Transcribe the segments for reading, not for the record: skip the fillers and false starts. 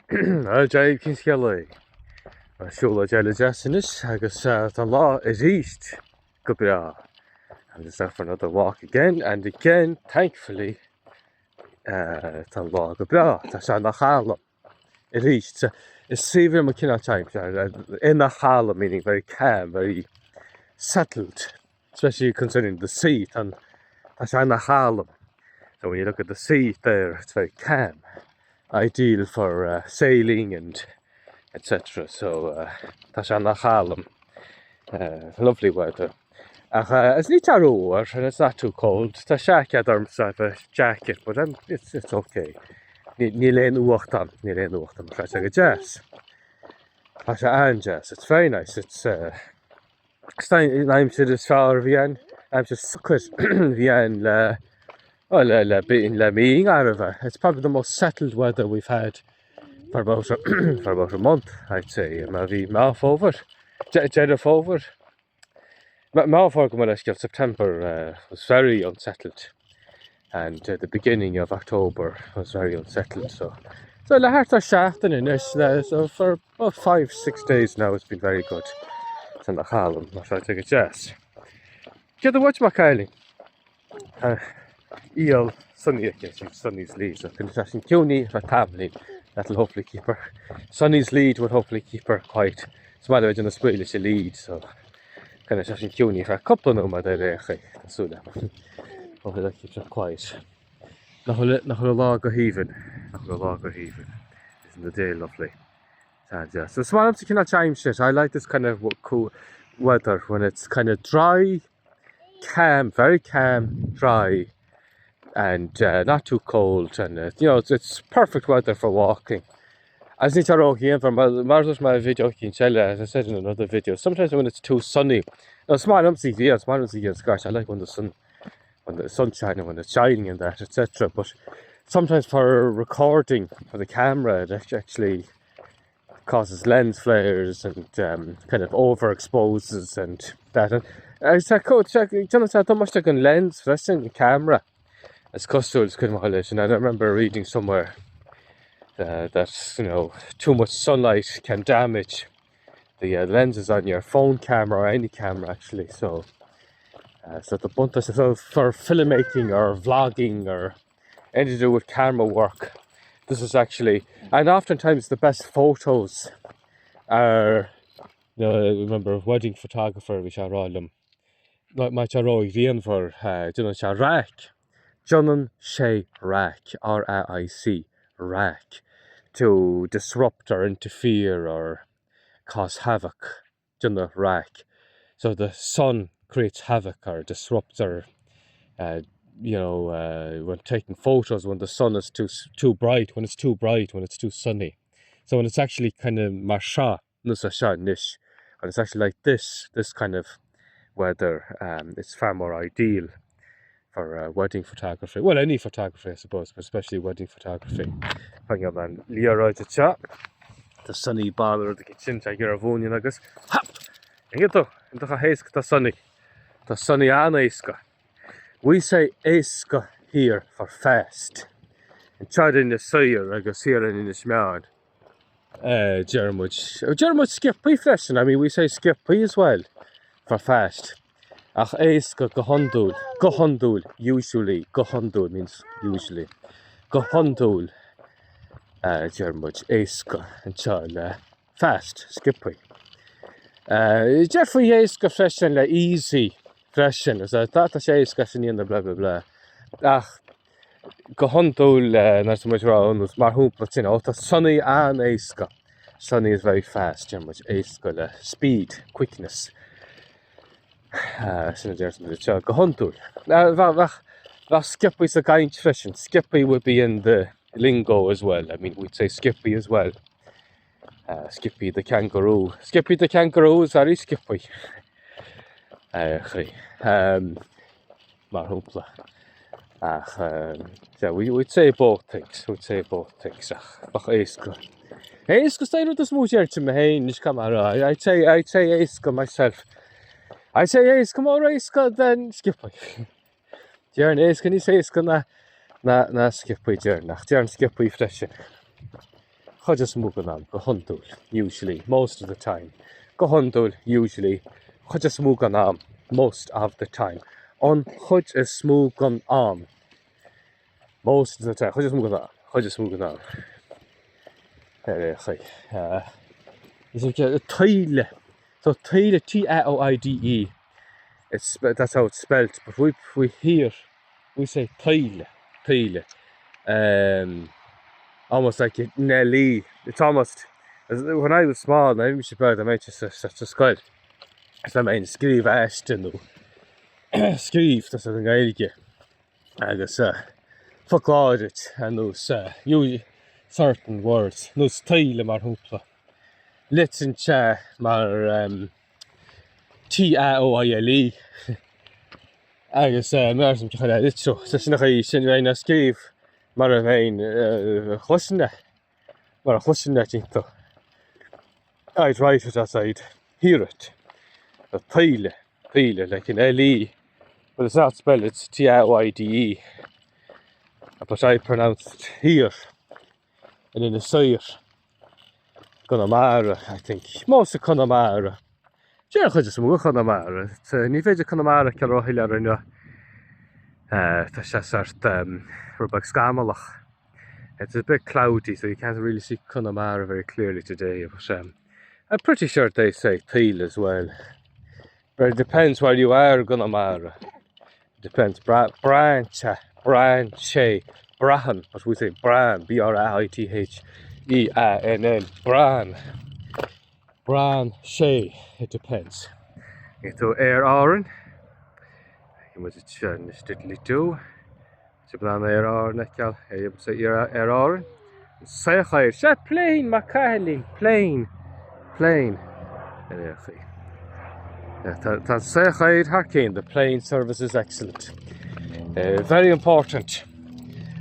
Jay Kinskelly. Shula Jellyjessinis, I guess the law is east. Gubra. I'm just out for another walk again and again, thankfully. The law Gubra. Tasana Harlem. It east. It's severe McKinna type. In the Harlem, meaning very calm, very settled. Especially considering the sea. And Tasana Harlem. So when you look at the sea there, it's very calm. Ideal for sailing and etc. So, Tashana Harlem, lovely weather. It's not too warm and it's not too cold. Tasha Adams have a jacket, but it's okay. Nilen Uachtan, Tasha Jazz. Tasha and Jazz. It's very nice. I'm to this far Vian. I'm just sucked Vian. La meeting out of it. It's probably the most settled weather we've had for about a month, I'd say. Maybe mouth over, Jeddah over. Mouth over September was very unsettled, and the beginning of October was very unsettled. So the heart of shafting in this. So for about 5-6 days now, it's been very good. It's in the Harlem. I'll try to take a chest. Get the watch, Macaulay. Eel Sunny again, Sunny's lead. So can just Cuny for Tamlin. That'll hopefully keep her. Sunny's lead would hopefully keep her quiet. It's my way to spoil she lead, so kind of just Cuny for a couple of them there. So hopefully that keeps her quiet. Nach a log of heaving. Isn't the day lovely? And yeah, so small to kind of chime shit. I like this kind of cool weather when it's kind of dry, calm, very calm, dry. And not too cold, and it's perfect weather for walking. As I said for my video, as I said in another video, sometimes when it's too sunny, gosh, I like when the sun's shining, when it's shining and that, etc. But sometimes for recording for the camera, it actually causes lens flares and kind of overexposes and that. And I said, "Coach, how much like a lens fresh in the camera." It's customers couldn't highlight, and I remember reading somewhere that too much sunlight can damage the lenses on your phone camera or any camera actually. So the bunta for filmmaking or vlogging or anything to do with camera work, this is actually, and oftentimes the best photos are, I remember wedding photographer which I wrote them, my charoi vian for rack. Jonan Shay Rack, R-A-I-C, Rack, to disrupt or interfere or cause havoc, Jonan Rack. So the sun creates havoc or disrupts or, when taking photos, when the sun is too bright, when it's too sunny. So when it's actually kind of marsha, nusasha, nish, when it's actually like this kind of weather, it's far more ideal for wedding photography. Well, any photography, I suppose, but especially wedding photography. Hang on, man. The sunny baller of the kitchen, I hear a vonian, I guess. Hop! And the sunny anaiska. We say aiska here for fast. And tried in the sire, I guess, here in the smard. Germuch skip pea fresh, I mean, we say skip pea as well for fast. Ach eiska gohondul, usually, gohondul means usually. Gohondul, Germuch, eiska, and chal, fast, skippy. Jeffrey eiska freshen, easy freshen, as I thought I say eiska in the blah blah blah. Ach, gohondul, not so much around, was marhoop, but the sunny and eiska. Sunny is very fast, Germuch, eiska, speed, quickness. Gohontul. Now, Skippy is a kind expression. Skippy would be in the lingo as well. I mean, we'd say Skippy as well. Skippy the kangaroo. Skippy the kangaroo is very Skippy. Marhumpla. Yeah, we'd say both things. Eiska stay with the smooth here to me. I'd say Eiska myself. I say Eiska more Eiska than Skippy. Jern Eiska, can you say Eiska na Skippy Jern? Jern Skippy fresh. chud is múgan am go hundúil, usually, most of the time. Go hundúil, usually, chud is múgan am most of the time. On chud is múgan am most of the time. Chud is múgan am, chud is múgan am. Is it Taile? So Taile, T-A-O-I-D-E. That's how it's spelled. But we say Taile, Taile. Almost like Nelly. It's almost, when I was small, and I remember about I might just scoil. So I mean, skriv ashton, skriv, that's an gaelige. Agus fuck all it, and those use certain words. Those Taile mar hoopla. Listen cha mar T-A-O-I-L-E. Agus mar some kind of it so sin na skriv mar a vein chusna mar a chusna tinto. I'd write it as I'd hear it. A Taile, like an L-E, but it's not spelled, it's T-A-O-I-D-E. But I pronounce it here, and in the sire, Connemara, I think. Most of Connemara. Jerry just move Connemara. It's ni feidir Connemara cerohil ar yna. Ta sart rhywbeth scamalach. It's a bit cloudy, so you can't really see Connemara very clearly today. But I'm pretty sure they say Taile as well. But it depends where you are, Connemara. It depends. Branche, Brahan, but we say Bran, B-R-A-I-T-H-E-A-N-N, Bran, Shay, it depends. Ito Oren, you must diddly do. So plan Oren, Ekal, you must say Oren. Say hi, say plain, Macaulay, plain. Tan say hi, Harkin, the plane service is excellent. Very important.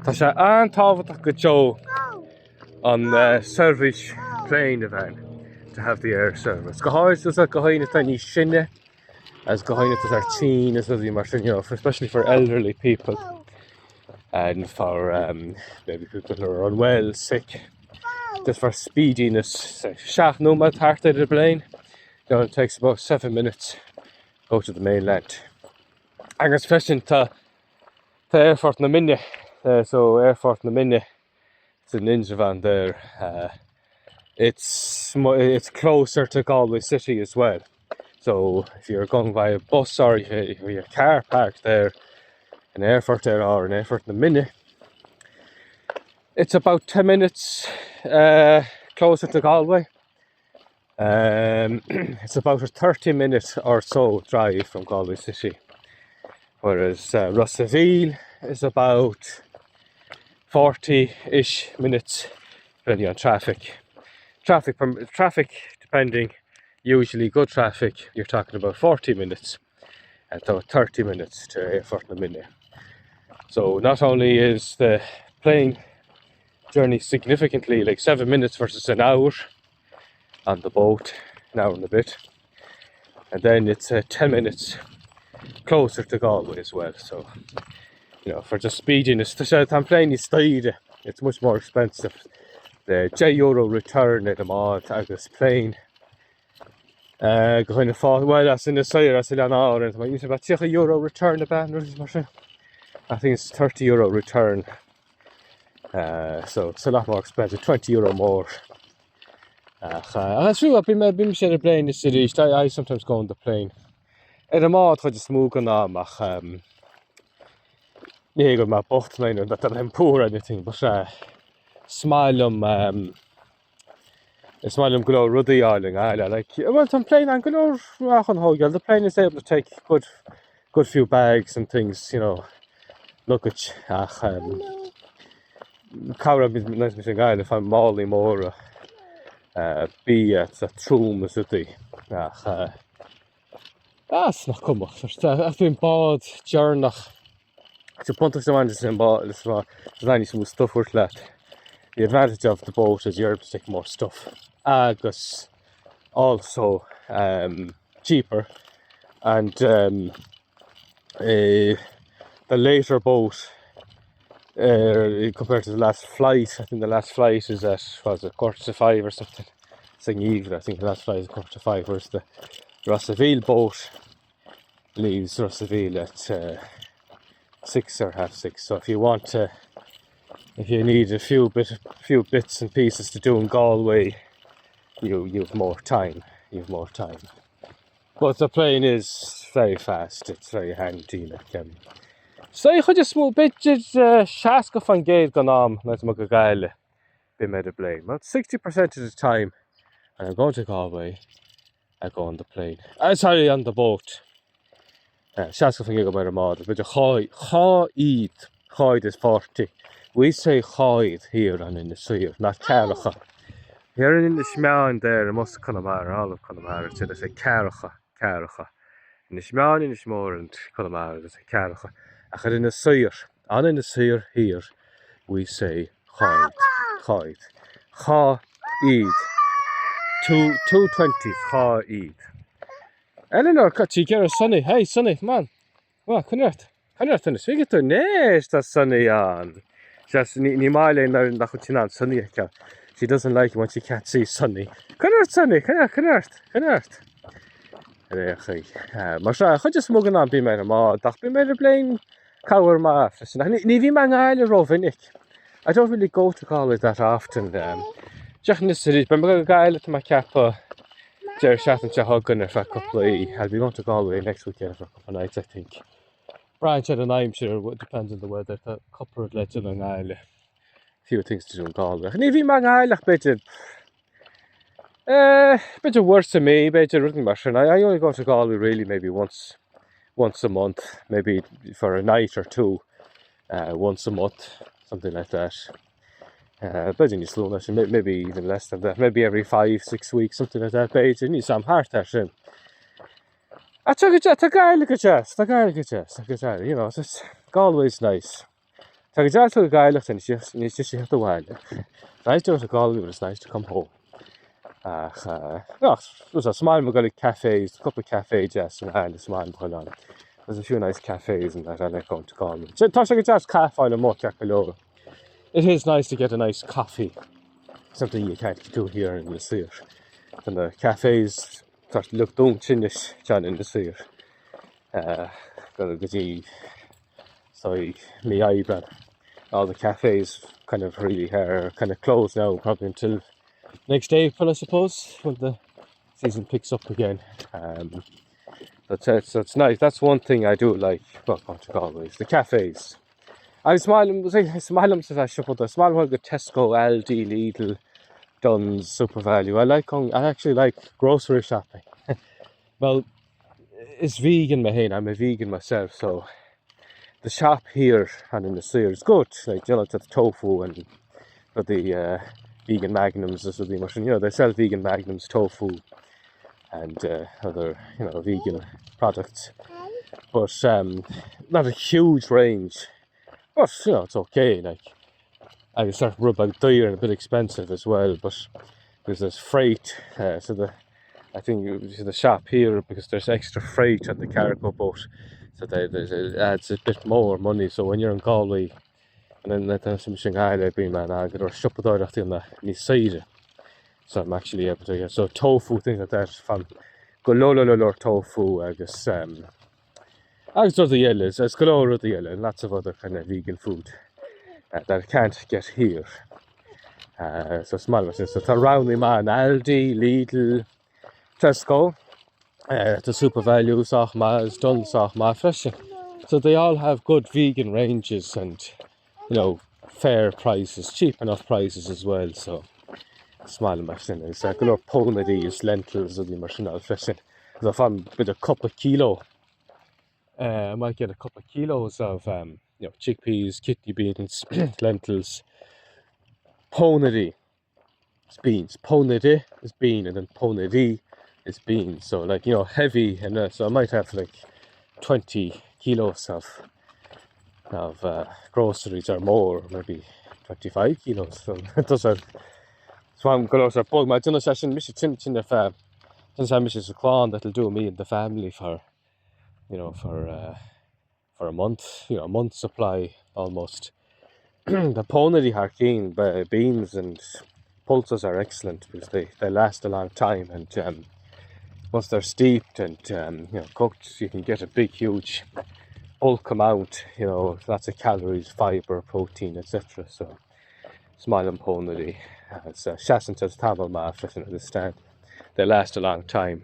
Tasha an tábhachtach go Joe on service plane event to have the air service. Go háid does go háine tiny shinne as go háine does our teen as the immersion, you know, especially for elderly people and for maybe people who are unwell, sick, just for speediness. Shach no mat hart the plane. You know, it takes about 7 minutes to go to the mainland. Agus fishing to airport na minne. So airport na minne, it's in Ninjavan there. It's closer to Galway City as well. So if you're going by a bus or your car parked there, an airport there or an airport na minne, it's about 10 minutes closer to Galway. It's about a 30-minute or so drive from Galway City. Whereas Russellville is about 40-ish minutes, depending on traffic. Traffic, depending, usually good traffic, you're talking about 40 minutes, and so 30 minutes to airport na minne. So not only is the plane journey significantly like 7 minutes versus an hour on the boat, an hour and a bit, and then it's 10 minutes closer to Galway as well. So, you know, for just speediness, the plane is stayed, it's much more expensive. The €1 return at the mod agus plane. Going to fall, well, that's in the sire, that's in an hour, and you say about €2 return the band, I think it's €30 return. So it's a lot more expensive, €20 more. That's true, I've been sharing a plane in the city. I sometimes go on the plane. And I'm all just smoking on my got my boat line and that I'm poor or anything, but smile glow ruddy island. I like, well, I'm plane, I'm going to rock on Hogel. The plane is able to take good few bags and things, you know, luggage. Cara is nice missing guy if I'm Molly more. Be at the room as it that's not come up. I've been bought journey. It's a point of the man is in bought. There's any small stuff worth that. The advantage of the boat is you're able to take more stuff. Agus also cheaper, and the later boat compared to the last flight. I think the last flight is at, was it, 4:45 or something. St. Eve, I think the last flight is 4:45, whereas the Rossaville boat leaves Rossaville at 6 or half 6. So if you want to, if you need a few bits and pieces to do in Galway, you've more time. But the plane is very fast. It's very handy. So I could just move bitches Shaska fan gate gone on. Let's make a guy be made a plane. About 60% of the time, and I'm going to Galway, I go on the plane. Sorry, on the boat. Shaska fan gate go by the mod. But the Choid is 40. We say Choid here and in the Suir, not Caracha. Here in the Shmean there, most of Connemara, all of Connemara, so they say Caracha. In the Shmean, in the Shmore, and Connemara, they say Caracha. And in the Suir, and in the Suir here, we say Choid. Choid. 220s, Choid. Eleanor, she get her Sonny. Hey, Sonny, come on. Well, come here. We get to nest that Sonny on. Just ni mile in there, not Sonny. She doesn't like it when she can't see Sonny. Come here, Sonny. Come here. Maar zo, ga just mogen aan bij mij, maar dacht bij mij de plane cover maar. Niet wie mijn eigen roving ik. I don't really go to Galway that often. Just in the city, but I'm going to go to my cap. Jerry Shatton to Hogan for a couple of years. I'll be going to Galway next weekend for a couple of nights, I think. Branch and I'm sure it depends on the weather. A couple of legends on Ireland. Few things to do in Galway. Niet wie mijn eigen bit worse to me, bit written version. I only go to Galway really maybe once a month, maybe for a night or two, once a month, something like that. But in slowness, maybe even less than that, maybe every 5-6 weeks, something like that. But in some heart that. I took it to Galway, you know, it's Galway's nice. Take it to Galway and it's just you have to while. Nice to go to Galway, but it's nice to come home. There's a small Magali cafes, a couple of cafes, yes, and a small on. There's a few nice cafes and that I like going to Galway. So just cafe on a more Cacalora. It is nice to get a nice coffee, something you can't do here in the Suir. And the cafes start to look down chinish John in the Suir. Got a good so me eyebrow. All the cafes kind of really are kind of closed now, probably until next April, I suppose, when the season picks up again. So it's nice. That's one thing I do like about going to Galway, is the cafes. I smile if I should put the small one with Tesco, Aldi, Lidl, Dunn's, Super Value. I actually like grocery shopping. Well, it's vegan, I'm a vegan myself, so the shop here and in the Suir is good. Like, you know, the tofu and for the vegan magnums, this will be much. You know, they sell vegan magnums, tofu, and other, you know, vegan products. But not a huge range. But you know, it's okay. Like, I can start rub out dear and a bit expensive as well. But because there's freight, so I think the shop here, because there's extra freight on the cargo boat, so it adds a bit more money. So when you're in Galway, and then let them some Shanghai be man, I get a shop of that in the side. So I'm actually able to get so tofu, things like that from Golololor tofu, I guess. I was the yellows, it's Gololor the yellow, and lots of other kind of vegan food that I can't get here. So small ones, so around the man, Aldi, Lidl, Tesco, the Super Value, Sochmas, Dunn, Sochma, Fresh. So they all have good vegan ranges and, you know, fair prices, cheap enough prices as well. So small machine is like a lot of polnadis, lentils, or the machine fishing. So if I'm with a couple of kilo, I might get a couple of kilos of you know, chickpeas, kidney beans, lentils. Polnady is beans. Polnady is bean, and then polnady is beans. So like, you know, heavy, and so I might have like 20 kilos of groceries or more, maybe 25 kilos. So those are. So I'm going to bug my dinner session. Miss chin if since I miss a clan that'll do me and the family for, you know, for a month, you know, a month supply almost. the pónaí are keen, beans and pulses are excellent because they last a long time, and once they're steeped and cooked, you can get a big, huge bulk amount. Lots of calories, fibre, protein, etc. So, smile and pónaí, as Shasan says, Tamal Ma, I understand. They last a long time.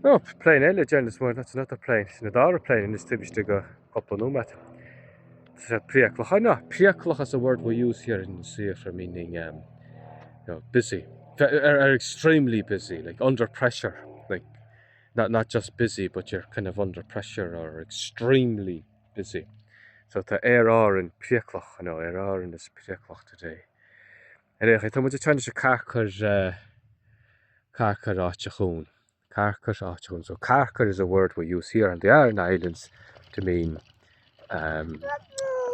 Oh, plane eile Jen this morning. That's another plane. Sin a plane in this tibish to go couple numat. Priaklach. I know priaklach is a word we use here in the sea for meaning busy. Are extremely busy, like under pressure. Like not just busy, but you're kind of under pressure or extremely busy. So the air in priaklach, I know air in this priaklach today. And I thought we're trying to carker áitiúin. Carker áitiúin. So carker is a word we use here on the Aran Islands to mean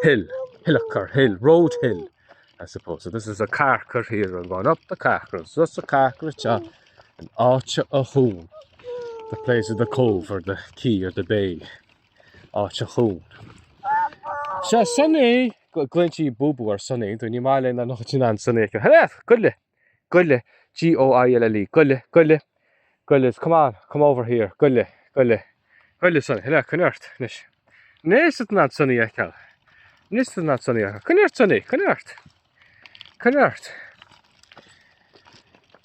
hill, hillock or hill, road hill, I suppose. So this is a carker here. I'm going up the carker. So that's the carker and áitiúin, the place of the cove or the quay or the bay. Áitiúin. So sunny, Glenchi Bubu or sunny. Don't you mind that not in sunny? Hello, Gulle. G-O-I-L-L-E. Gulle. Come over here. Gulle, sunny. Hello, Connert. Nish is not sunny, Ekel. Nish is not sunny. Connert, sunny. Connert.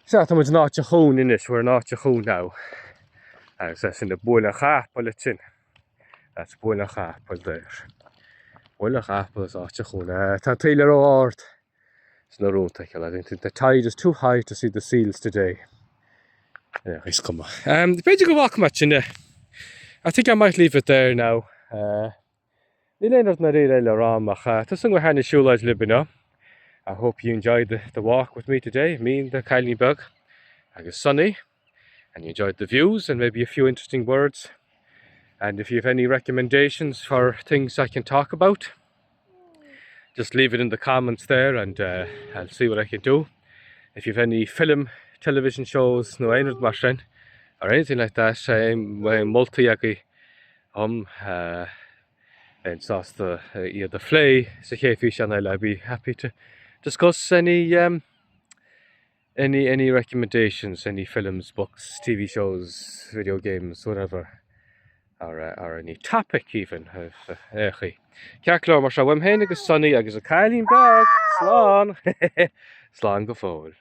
So, I'm not a hoon in this. We're not a hoon now. As that's in the boiling apple, it's in. That's boiling apple there. Boiling apple is not a hoon. Taylor Ort. It's no room, I think the tide is too high to see the seals today. Yeah, he's come on. The page go walk much in there. I think I might leave it there now. I hope you enjoyed the walk with me today. Me and the Kylie Bug. It was sunny, and you enjoyed the views and maybe a few interesting words. And if you have any recommendations for things I can talk about, just leave it in the comments there, and I'll see what I can do. If you have any television shows, or anything like that, multi-yagi and sauce the flay, so I'd be happy to discuss any recommendations, any films, books, TV shows, video games, whatever. Or any topic even. Ceaclár mar se bhaim héana agus sunny agus a cailín bag, slán, slán go fóil.